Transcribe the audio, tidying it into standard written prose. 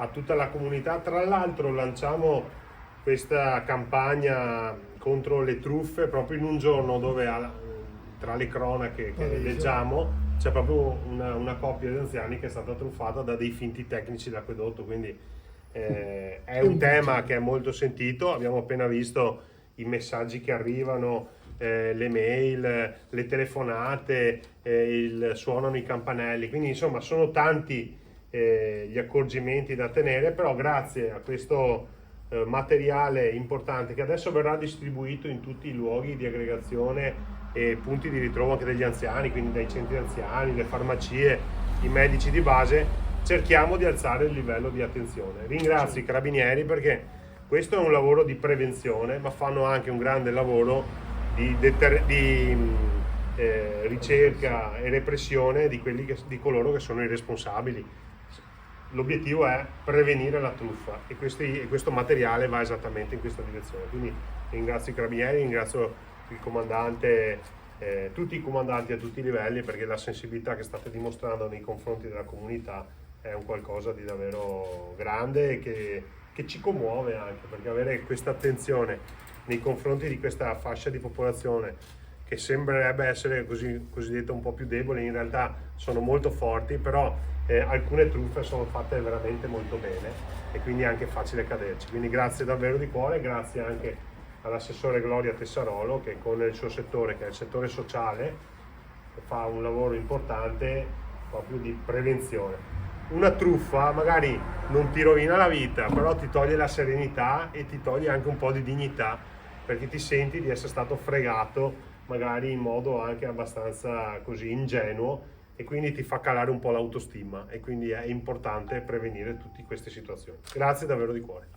a tutta la comunità. Tra l'altro lanciamo questa campagna contro le truffe proprio in un giorno dove tra le cronache che leggiamo c'è proprio una coppia di anziani che è stata truffata da dei finti tecnici d'acquedotto, quindi è un tema che è molto sentito. Abbiamo appena visto i messaggi che arrivano, le mail, le telefonate, suonano i campanelli, quindi insomma sono tanti gli accorgimenti da tenere, però grazie a questo materiale importante che adesso verrà distribuito in tutti i luoghi di aggregazione e punti di ritrovo anche degli anziani, quindi dai centri anziani, le farmacie, i medici di base, cerchiamo di alzare il livello di attenzione. Ringrazio i carabinieri perché questo è un lavoro di prevenzione, ma fanno anche un grande lavoro di ricerca e repressione di coloro che sono i responsabili. L'obiettivo è prevenire la truffa e questo materiale va esattamente in questa direzione. Quindi ringrazio i carabinieri, ringrazio il comandante, tutti i comandanti a tutti i livelli, perché la sensibilità che state dimostrando nei confronti della comunità è un qualcosa di davvero grande e che ci commuove anche, perché avere questa attenzione nei confronti di questa fascia di popolazione che sembrerebbe essere cosiddetta un po' più debole, in realtà sono molto forti, però alcune truffe sono fatte veramente molto bene e quindi è anche facile caderci. Quindi grazie davvero di cuore, grazie anche all'assessore Gloria Tessarolo che con il suo settore, che è il settore sociale, fa un lavoro importante proprio di prevenzione. Una truffa magari non ti rovina la vita, però ti toglie la serenità e ti toglie anche un po' di dignità, perché ti senti di essere stato fregato magari in modo anche abbastanza così ingenuo, e quindi ti fa calare un po' l'autostima, e quindi è importante prevenire tutte queste situazioni. Grazie davvero di cuore.